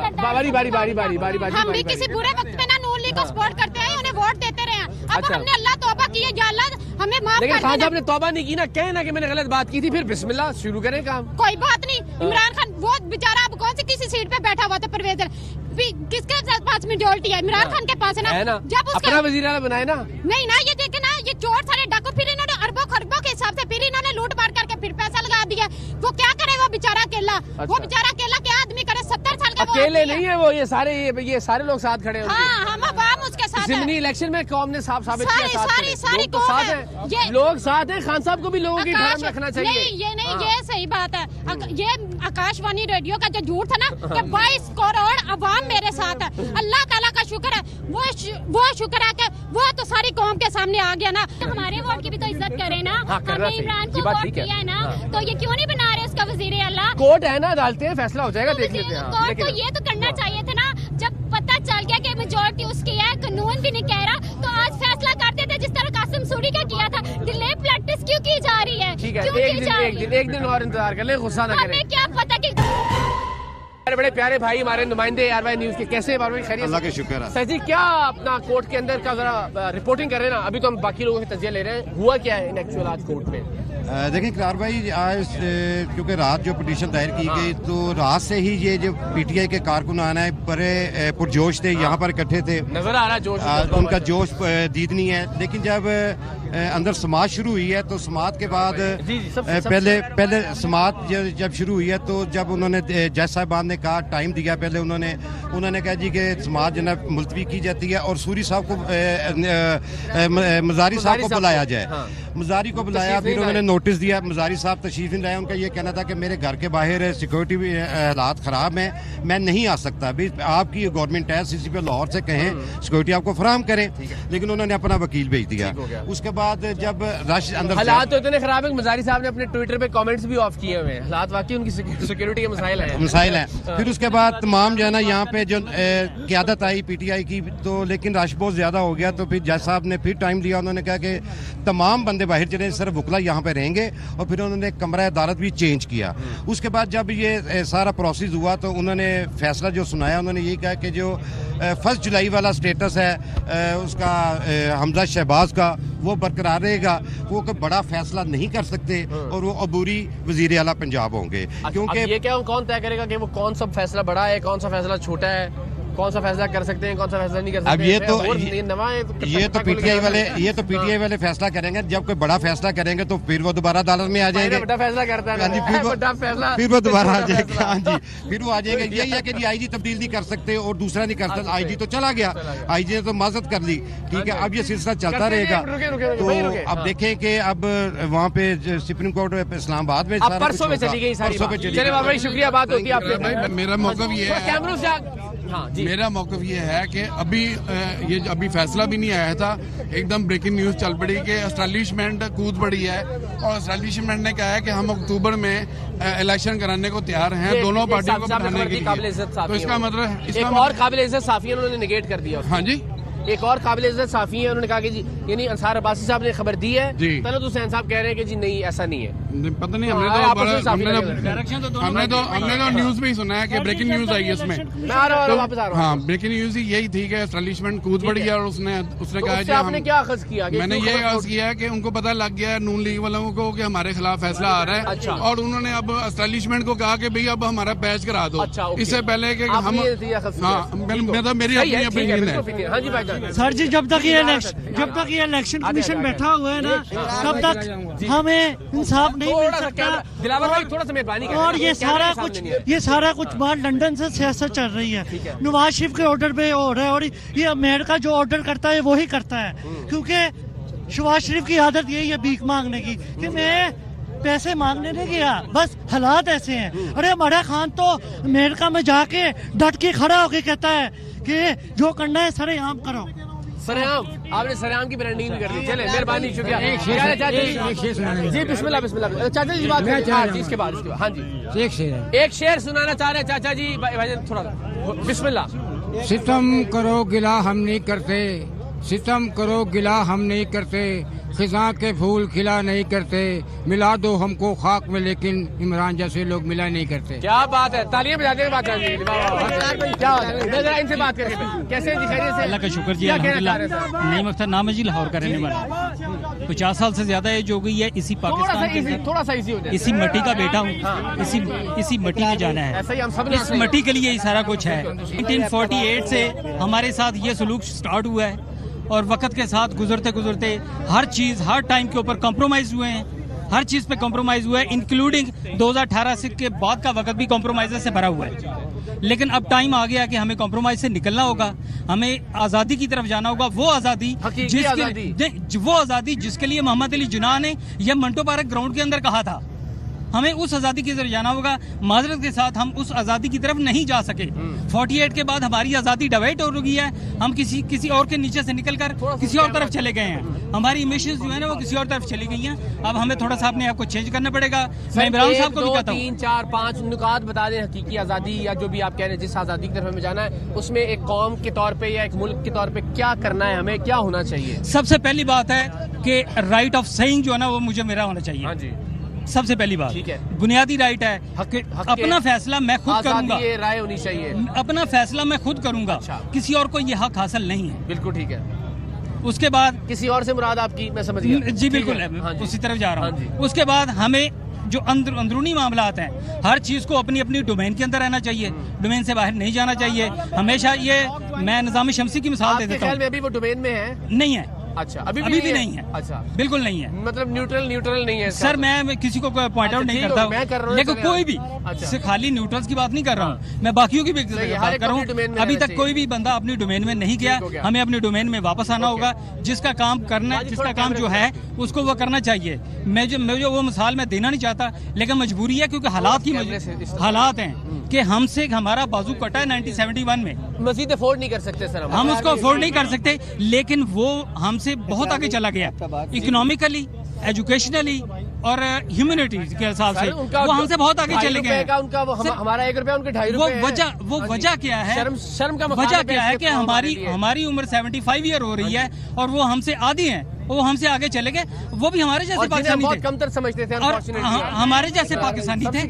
[SPEAKER 11] ہم بھی کسی برے وقت میں نا نون لیگ کا سپورٹ کرتے ہیں, انہیں ووٹ دیتے رہے ہیں. اب ہم نے اللہ توبہ کی ہے, یا اللہ ہمیں معاف کر دے.
[SPEAKER 1] لیکن خان صاحب نے توبہ نہیں کی نا, کہنا کہ میں نے غلط بات کی تھی, پھر بسم اللہ شروع کریں کام.
[SPEAKER 11] کوئی بات نہیں, عمران خان وہ بیچارہ اب کون سی کسی سیٹ پہ بیٹھا ہوا تھا, پرویز کس کے پاس میجورٹی ہے, عمران خان کے پاس ہے نا, جب اس
[SPEAKER 1] اپنا وزیر اعلیٰ بنائے نا.
[SPEAKER 11] نہیں نا, یہ دیکھیں نا, یہ چور سارے ڈاکو, پھر انہوں نے اربوں خربوں کے حساب سے پھر انہوں نے لوٹ مار کر کے پھر پیسہ لگا دیا. وہ کیا کرے وہ بیچارہ اکیلا, وہ بیچارہ اکیلا کیا آدمی کرے, 70 سال کا
[SPEAKER 1] اکیلے نہیں ہے وہ, یہ سارے لوگ ساتھ کھڑے ہیں.
[SPEAKER 11] ہاں, ہم عوام اس کے ساتھ ہیں.
[SPEAKER 1] ضمنی الیکشن میں قوم نے ثابت کیا,
[SPEAKER 11] ساری قوم ہے,
[SPEAKER 1] لوگ ساتھ ہیں. خان صاحب کو بھی لوگوں کی دھیان رکھنا چاہیے.
[SPEAKER 11] یہ صحیح بات ہے. یہ آکاش وانی ریڈیو کا جو جھوٹ تھا نا کہ 22 کروڑ عوام میرے ساتھ ہے, اللہ تعالیٰ کا شکر ہے, وہ شکر ہے کہ وہ تو ساری قوم کے سامنے آ گیا نا. ہمارے ووٹ کی بھی تو عزت کرے نا, ہم نے عمران کو ووٹ دیا ہے نا, تو یہ کیوں نہیں بنا رہے اس کا وزیر اعلیٰ.
[SPEAKER 1] کورٹ ہے نا, عدالتیں فیصلہ ہو جائے گا, دیکھ لیتے ہیں.
[SPEAKER 11] کورٹ کو یہ تو کرنا چاہیے تھا نا, جب پتہ چل گیا کہ میجورٹی اس کی ہے, قانون بھی نہیں کہہ رہا, تو آج فیصلہ کرتے تھے جس طرح قاسم سوری کا کیا تھا. ڈیلے پریکٹس کیوں کی جا رہی ہے,
[SPEAKER 1] ایک دن اور انتظار کر لیں, غصہ نہ کریں.
[SPEAKER 11] ہمیں کیا پتہ کہ
[SPEAKER 1] بڑے پیارے بھائی ہمارے نمائندے آر وائی نیوز کے, کیسے خیریت؟
[SPEAKER 2] اللہ کے شکر ہے.
[SPEAKER 1] سر جی کیا اپنا کورٹ کے اندر کا ذرا رپورٹنگ کر رہے ہیں نا, ابھی تو ہم باقی لوگوں سے تجزیہ لے رہے ہیں, ہوا کیا ہے ان ایکچوئل آج کورٹ میں؟
[SPEAKER 12] دیکھیں اقرار بھائی, آج کیونکہ رات جو پٹیشن دائر کی گئی, تو رات سے ہی یہ جو پی ٹی آئی کے کارکنان ہیں بڑے پرجوش تھے, یہاں پر اکٹھے تھے,
[SPEAKER 1] نظر آ رہا جوش,
[SPEAKER 12] ان کا جوش دیدنی ہے. لیکن جب اندر سماعت شروع ہوئی ہے, تو سماعت کے بعد پہلے سماعت جب شروع ہوئی ہے, تو جب انہوں نے جج صاحبان نے کہا ٹائم دیا, پہلے انہوں نے کہا جی کہ سماعت جو ہے ملتوی کی جاتی ہے اور سوری صاحب کو مزاری صاحب کو بلایا جائے. مزاری کو بلایا, پھر انہوں نے نوٹس دیا, مزاری صاحب تشریف نہیں لائے. ان کا یہ کہنا تھا کہ میرے گھر کے باہر سیکورٹی بھی حالات خراب ہیں, میں نہیں آ سکتا. ابھی آپ کی گورنمنٹ ہے, سی سی پی لاہور سے کہیں سیکورٹی آپ کو فراہم کریں, لیکن انہوں نے اپنا وکیل بھیج دیا. اس کے بعد جب رش اندر,
[SPEAKER 1] حالات تو اتنے خراب ہیں, مزاری صاحب نے اپنے ٹویٹر پہ کامنٹس بھی آف کیے ہوئے ہیں. حالات واقعی ان کی سیکورٹی کے مسائل ہیں.
[SPEAKER 12] پھر اس کے بعد تمام جو ہے نا یہاں پہ جو قیادت آئی پی ٹی آئی کی, تو لیکن رش بہت زیادہ ہو گیا, تو پھر جج صاحب نے پھر ٹائم لیا. انہوں نے کہا کہ تمام بندے باہر چلے, صرف وکلا یہاں پہ رہیں گے, اور پھر انہوں نے کمرہ عدالت بھی چینج کیا. اس کے بعد جب یہ سارا پروسیس ہوا, تو انہوں نے فیصلہ جو سنایا, انہوں نے یہ کہا کہ جو 1 جولائی والا سٹیٹس ہے اس کا حمزہ شہباز کا, وہ برقرار رہے گا. وہ کوئی بڑا فیصلہ نہیں کر سکتے, اور وہ عبوری وزیر اعلیٰ پنجاب ہوں گے.
[SPEAKER 1] کیونکہ یہ کیا کون طے کرے گا کہ وہ کون سا فیصلہ بڑا ہے, کون سا فیصلہ چھوٹا ہے؟ کون سا فیصلہ کر سکتے ہیں کون سا فیصلہ نہیں کر سکتے.
[SPEAKER 12] اب یہ تو پی ٹی آئی والے فیصلہ کریں گے. جب کوئی بڑا فیصلہ کریں گے تو پھر وہ دوبارہ عدالت میں آ جائیں گے.
[SPEAKER 1] بڑا فیصلہ کرتا ہے
[SPEAKER 12] پھر وہ دوبارہ آ جائے گا. ہاں جی, پھر وہ آ جائے گا. یہی ہے کہ جی آئی جی تبدیل نہیں کر سکتے اور دوسرا نہیں کر سکتے. آئی جی تو چلا گیا, آئی جی نے تو معذرت کر لی, ٹھیک ہے. اب یہ سلسلہ چلتا رہے گا. تو اب دیکھیں کہ اب وہاں پہ سپریم کورٹ اسلام آباد میں
[SPEAKER 1] پرسوں میں چلی گئی ساری بات. چلے بابا شکریہ, بات ہوتی ہے آپ کے.
[SPEAKER 13] میرا موقف یہ ہے, میرا موقف یہ ہے کہ ابھی فیصلہ بھی نہیں آیا تھا, ایک دم بریکنگ نیوز چل پڑی کہ اسٹیبلشمنٹ کود پڑی ہے اور اسٹیبلشمنٹ نے کہا ہے کہ ہم اکتوبر میں الیکشن کرانے کو تیار ہیں دونوں پارٹیوں کو بٹھانے کے لیے. تو اس کا مطلب
[SPEAKER 1] ایک اور قابل عزت صحافی انہوں نے نگیٹ کر دیا.
[SPEAKER 13] ہاں جی,
[SPEAKER 1] ایک اور قابل عزت صحافی ہیں, انہوں نے کہا کہ جی یعنی انصار عباسی صاحب نے خبر دی ہے, طلعت حسین صاحب کہہ رہے ہیں کہ جی نہیں ایسا نہیں ہے.
[SPEAKER 13] پتہ نہیں, ہم نے تو نیوز میں ہی سنا ہے کہ بریکنگ نیوز آئی ہے اس میں. ہاں, بریکنگ نیوز ہی یہی تھی کہ اسٹیبلشمنٹ کود پڑی ہے اور اس نے کہا کہ
[SPEAKER 1] آپ نے کیا اخذ کیا.
[SPEAKER 13] میں نے یہ اخذ کیا ہے کہ ان کو پتہ لگ گیا ہے نون لیگ والوں کو کہ ہمارے خلاف فیصلہ آ رہا ہے, اور انہوں نے اب اسٹیبلشمنٹ کو کہا کہ بھئی اب ہمارا پیچ کرا دو. اس سے پہلے کہ ہم, ہاں میری اپنی اپینین ہے.
[SPEAKER 14] سر جی جب تک یہ الیکشن کمیشن بیٹھا ہوا ہے نا تب تک ہمیں انصاف نہیں مل سکتا. اور یہ سارا کچھ باہر لندن سے سیاست چل رہی ہے. نواز شریف کے آرڈر پہ ہو رہا ہے اور یہ امریکہ جو آرڈر کرتا ہے وہی کرتا ہے, کیونکہ شہباز شریف کی عادت یہی ہے بھیک مانگنے کی, کہ میں پیسے مانگنے نہیں گیا, بس حالات ایسے ہیں. ارے ہمارا خان تو امریکہ میں جا کے ڈٹ کے کھڑا ہو کے کہتا ہے کہ جو کرنا ہے سر عام کرو.
[SPEAKER 1] سرعام, آپ نے سرعام کی برانڈنگ کر دی. چلے مہربانی, شکریہ. جی بسم اللہ. چاچا جی بات کریں اس کے بعد. ہاں جی, ایک شعر سنانا چاہ رہے ہیں چاچا جی, تھوڑا بسم اللہ.
[SPEAKER 15] ستم کرو گلا ہم نہیں کرتے, ستم کرو گلا ہم نہیں کرتے, خزاں کے پھول کھلا نہیں کرتے, ملا دو ہم کو خاک میں لیکن عمران جیسے لوگ ملا نہیں کرتے.
[SPEAKER 1] کیا بات ہے, تالیاں بجاتے ہوئے بات کر رہی ہیں. کیا ذرا ان سے بات کر کے کیسے دکھائیے سے.
[SPEAKER 16] اللہ کا شکر جی, الحمدللہ. نعیم اختر نام ہے جی, لاہور کا رہنے والا. 50 سال سے زیادہ ایج ہو گئی ہے اسی پاکستان کے,
[SPEAKER 1] تھوڑا سا ایزی ہو جائے,
[SPEAKER 16] اسی مٹی کا بیٹا ہوں, اسی مٹی میں جانا ہے, اس مٹی کے لیے یہ سارا کچھ ہے. 1948 سے ہمارے ساتھ یہ سلوک سٹارٹ ہوا ہے اور وقت کے ساتھ گزرتے گزرتے ہر چیز ہر ٹائم کے اوپر کمپرومائز ہوئے ہیں, ہر چیز پہ کمپرومائز ہوا ہے, انکلوڈنگ 2018 سے کے بعد کا وقت بھی کمپرومائز سے بھرا ہوا ہے. لیکن اب ٹائم آ گیا کہ ہمیں کمپرومائز سے نکلنا ہوگا, ہمیں آزادی کی طرف جانا ہوگا. وہ آزادی جس کے لیے محمد علی جناح نے یہ منٹو پارک گراؤنڈ کے اندر کہا تھا, ہمیں اس آزادی کی طرف جانا ہوگا. معذرت کے ساتھ ہم اس آزادی کی طرف نہیں جا سکے. 48 کے بعد ہماری آزادی ڈیوائٹ ہو رہی ہے, ہم کسی اور کے نیچے سے نکل کر کسی اور طرف چلے گئے ہیں. ہماری امیشنز جو ہیں نا وہ کسی اور طرف چلی گئی ہیں. اب ہمیں تھوڑا سا اپنے آپ کو چینج کرنا پڑے گا. میں عمران صاحب کو بھی کہتا ہوں
[SPEAKER 1] 3 4 5 نکات بتا دیں حقیقی آزادی یا جو بھی آپ کہہ رہے ہیں جس آزادی کی طرف ہمیں جانا ہے, اس میں ایک قوم کے طور پہ یا ایک ملک کے طور پہ کیا کرنا ہے, ہمیں کیا ہونا چاہیے.
[SPEAKER 16] سب سے پہلی بات ہے کہ رائٹ آف سیئنگ جو ہے نا وہ مجھے میرا ہونا چاہیے.
[SPEAKER 1] ہاں جی,
[SPEAKER 16] سب سے پہلی بات بنیادی رائٹ ہے. اپنا فیصلہ میں خود کروں گا,
[SPEAKER 1] رائے ہونی چاہیے.
[SPEAKER 16] اپنا فیصلہ میں خود کروں گا, کسی اور کو یہ حق حاصل نہیں ہے.
[SPEAKER 1] بالکل ٹھیک ہے.
[SPEAKER 16] اس کے بعد
[SPEAKER 1] کسی اور سے مراد آپ کی میں سمجھ گیا.
[SPEAKER 16] جی بالکل, اسی طرف جا رہا ہوں. اس کے بعد ہمیں جو اندرونی معاملات ہیں ہر چیز کو اپنی اپنی ڈومین کے اندر رہنا چاہیے, ڈومین سے باہر نہیں جانا چاہیے ہمیشہ. یہ میں نظام شمسی کی مثال دے دیتا ہوں.
[SPEAKER 1] میں ابھی وہ ڈومین میں ہے
[SPEAKER 16] نہیں ہے.
[SPEAKER 1] اچھا,
[SPEAKER 16] ابھی بھی نہیں ہے.
[SPEAKER 1] اچھا,
[SPEAKER 16] بالکل نہیں ہے.
[SPEAKER 1] مطلب نیوٹرل نہیں ہے
[SPEAKER 16] سر. میں کسی کو پوائنٹ آؤٹ نہیں کرتا ہوں, لیکن کوئی بھی سے خالی نیوٹرلز کی بات نہیں کر رہا ہوں, میں باقیوں کی بھی بات کر رہا ہوں. ابھی تک کوئی بھی بندہ اپنی ڈومین میں نہیں گیا. ہمیں اپنی ڈومین میں واپس آنا ہوگا. جس کا کام کرنا, جس کا کام جو ہے اس کو وہ کرنا چاہیے. میں جو وہ مثال میں دینا نہیں چاہتا, لیکن مجبوری ہے کیونکہ حالات ہیں کہ ہم سے ہمارا بازو کٹا ہے 1971 میں.
[SPEAKER 1] مزید افورڈ نہیں کر سکتے سر,
[SPEAKER 16] ہم اس کو افورڈ نہیں کر سکتے, لیکن وہ ہم سے بہت آگے چلا گیا اکنامکلی, ایجوکیشنلی اور ہیومینٹی کے حساب سے. وہ ہم سے بہت آگے چلے گئے.
[SPEAKER 1] ہمارا 1 روپیہ ان کے 2.5 روپے.
[SPEAKER 16] وہ وجہ کیا ہے,
[SPEAKER 1] شرم کا
[SPEAKER 16] وجہ کیا ہے کہ ہماری عمر 75 ایئر ہو رہی ہے اور وہ ہم سے آدھی ہیں, وہ ہم سے آگے چلے گئے. وہ بھی ہمارے جیسے پاکستانی تھے,
[SPEAKER 1] کم تر سمجھتے تھے,
[SPEAKER 16] ہمارے جیسے پاکستانی تھے,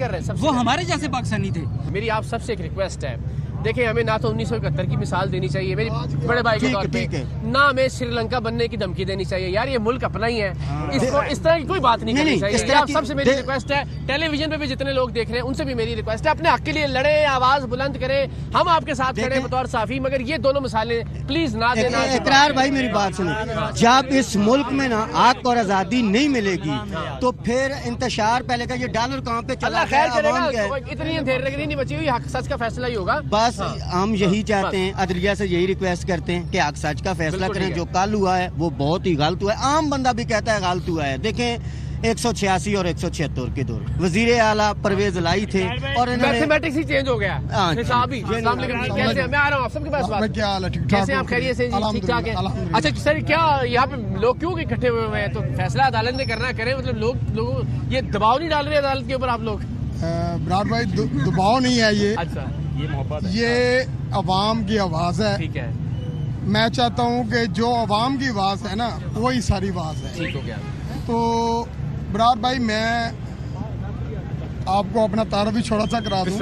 [SPEAKER 16] وہ ہمارے جیسے پاکستانی تھے.
[SPEAKER 1] میری آپ سب سے ایک ریکویسٹ ہے, دیکھیں ہمیں نہ تو 1971 کی مثال دینی چاہیے میری بڑے بھائی کے طور پہ, نہ ہمیں سری لنکا بننے کی دھمکی دینی چاہیے. یار یہ ملک اپنا ہی ہے, اس طرح کی کوئی بات نہیں کرنی چاہیے. آپ سب سے میری ریکویسٹ ہے, ٹیلی ویژن پہ بھی جتنے لوگ دیکھ رہے ہیں ان سے بھی میری ریکویسٹ ہے, اپنے حق کے لیے لڑیں, آواز بلند کریں, ہم آپ کے ساتھ کھڑے ہیں بطور صحافی, مگر یہ دونوں مثالیں پلیز نہ دینا.
[SPEAKER 17] اقرار بھائی میری بات سنیں, جب اس ملک میں نا حق اور آزادی نہیں ملے گی تو پھر انتشار پہلے کا یہ ڈالر کہاں پہ چلا
[SPEAKER 1] خیر کرے گا, اتنی اندھیر لگی نہیں بچی ہوئی, حق سچ کا فیصلہ ہی ہوگا.
[SPEAKER 17] بس ہم یہی چاہتے ہیں, عدلیہ سے یہی ریکویسٹ کرتے ہیں کہ حق سچ کا فیصلہ کریں. جو کل ہوا ہے وہ بہت ہی غلط ہوا ہے, عام بندہ بھی کہتا ہے غلط ہوا ہے. دیکھیں 186 اور 176 کے دور وزیر اعلیٰ پرویز الہی تھے اور
[SPEAKER 1] میتھمیٹکس ہی چینج ہو گیا, حساب ہی. السلام علیکم, کیسے ہیں؟ میں آ رہا ہوں آپ سب کے پاس بات.
[SPEAKER 18] کیا حال ہے؟ ٹھیک
[SPEAKER 1] کیسے ہیں آپ؟ خیریت سے جی, ٹھیک ٹھاک ہے. اچھا سر, کیا یہاں پہ لوگ کیوں اکٹھے ہوئے ہیں؟ تو فیصلہ عدالت نے کرنا کریں, مطلب لوگ یہ دباؤ نہیں ڈال رہے عدالت کے اوپر آپ لوگ؟
[SPEAKER 18] براد بھائی دباؤ نہیں ہے, یہ عوام کی آواز ہے.
[SPEAKER 1] ٹھیک ہے,
[SPEAKER 18] میں چاہتا ہوں کہ جو عوام کی آواز ہے نا وہی ساری آواز ہے.
[SPEAKER 1] ٹھیک ہو گیا.
[SPEAKER 18] تو براد بھائی میں آپ کو اپنا تعارف بھی چھوڑا سا کرا دوں.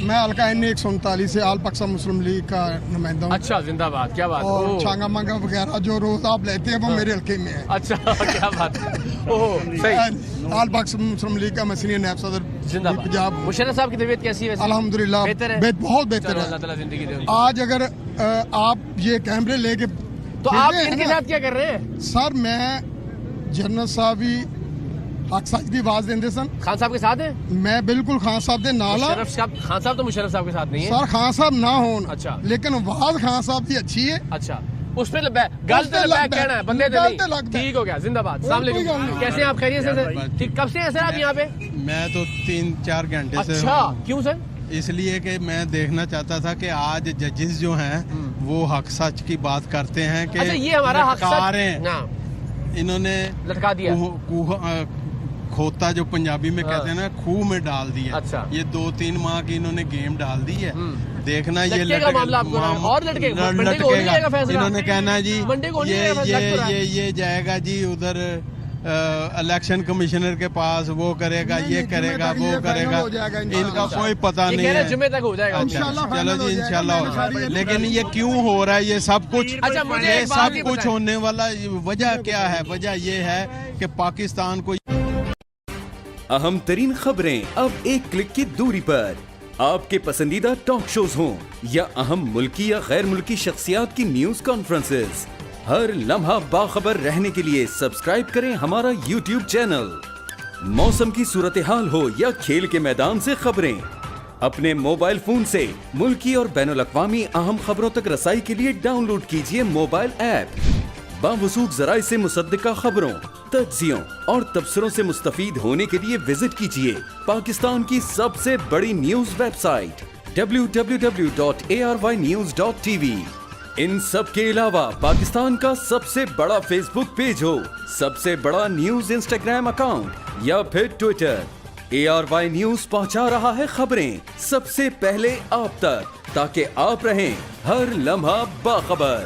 [SPEAKER 18] میں حلقہ این 139 سے آل پاکستان مسلم لیگ کا نمائندہ ہوں.
[SPEAKER 1] اچھا, زندہ باد, کیا بات.
[SPEAKER 18] اور چھانگا مانگا وغیرہ جو روز آپ لیتے ہیں وہ میرے حلقے میں ہے.
[SPEAKER 1] اچھا, کیا بات ہے.
[SPEAKER 18] آل پاکستان مسلم لیگ کا میں سینئر نائب صدر پنجاب.
[SPEAKER 1] مشرف صاحب کی طبیعت کیسی ہے؟
[SPEAKER 18] الحمدللہ بہت بہتر ہے.
[SPEAKER 1] اللہ تعالیٰ زندگی دے.
[SPEAKER 18] آج اگر آپ یہ کیمرے لے کے
[SPEAKER 1] تو آپ ان کے ساتھ کیا کر رہے ہیں؟
[SPEAKER 18] سر میں جنرل صاحب ہی حق سچ کی آواز دیں سن.
[SPEAKER 1] خان صاحب کے ساتھ ہیں؟
[SPEAKER 18] میں بالکل خان صاحب دے نال.
[SPEAKER 1] خان صاحب تو مشرف صاحب کے ساتھ نہیں ہے.
[SPEAKER 18] سر خان صاحب نہ ہون,
[SPEAKER 1] اچھا,
[SPEAKER 18] لیکن آواز خان صاحب کی اچھی ہے.
[SPEAKER 1] اچھا, اس پہ غلط کہنا ہے, بندے نہیں. ٹھیک ہو گیا, زندہ باد. السلام علیکم, کیسے ہیں آپ؟ خیریت سے. ٹھیک, کب سے ہیں سر آپ یہاں پہ؟
[SPEAKER 19] میں تو 3-4 گھنٹے سے.
[SPEAKER 1] اچھا, کیوں سر؟
[SPEAKER 19] اس لیے کہ میں دیکھنا چاہتا تھا کہ آج ججز جو ہیں وہ حق سچ کی بات کرتے ہیں کہ
[SPEAKER 1] یہ ہمارا حق سچ
[SPEAKER 19] انہوں نے
[SPEAKER 1] لٹکا دیا,
[SPEAKER 19] کھوتا جو پنجابی میں کہتے ہیں نا, خوہ میں ڈال دیا.
[SPEAKER 1] اچھا,
[SPEAKER 19] یہ 2-3 ماہ کی انہوں نے گیم ڈال دی ہے. دیکھنا یہ
[SPEAKER 1] لٹکے گا,
[SPEAKER 19] انہوں نے کہنا جی یہ جائے گا جی ادھر الیکشن کمشنر کے پاس, وہ کرے گا, یہ کرے گا, وہ کرے گا. ان کا کوئی پتہ نہیں ہے.
[SPEAKER 1] جمعے تک ہو جائے گا.
[SPEAKER 19] چلو جی انشاءاللہ. لیکن یہ کیوں ہو رہا ہے یہ سب کچھ؟ یہ سب کچھ ہونے والا وجہ کیا ہے؟ وجہ یہ ہے کہ پاکستان کو
[SPEAKER 20] اہم ترین خبریں اب ایک کلک کی دوری پر. آپ کے پسندیدہ ٹاک شوز ہوں یا اہم ملکی یا غیر ملکی شخصیات کی نیوز کانفرنسز, ہر لمحہ باخبر رہنے کے لیے سبسکرائب کریں ہمارا یوٹیوب چینل. موسم کی صورتحال ہو یا کھیل کے میدان سے خبریں, اپنے موبائل فون سے ملکی اور بین الاقوامی اہم خبروں تک رسائی کے لیے ڈاؤن لوڈ کیجیے موبائل ایپ. باوثوق ذرائع سے مصدقہ خبروں, تجزیوں اور تبصروں سے مستفید ہونے کے لیے وزٹ کیجیے پاکستان کی سب سے بڑی نیوز ویب سائٹ www.arYnews.tv. ان سب کے علاوہ پاکستان کا سب سے بڑا فیس بک پیج ہو, سب سے بڑا نیوز انسٹاگرام اکاؤنٹ یا پھر ٹویٹر, ARY نیوز پہنچا رہا ہے خبریں سب سے پہلے آپ تک, تاکہ آپ رہیں ہر لمحہ باخبر.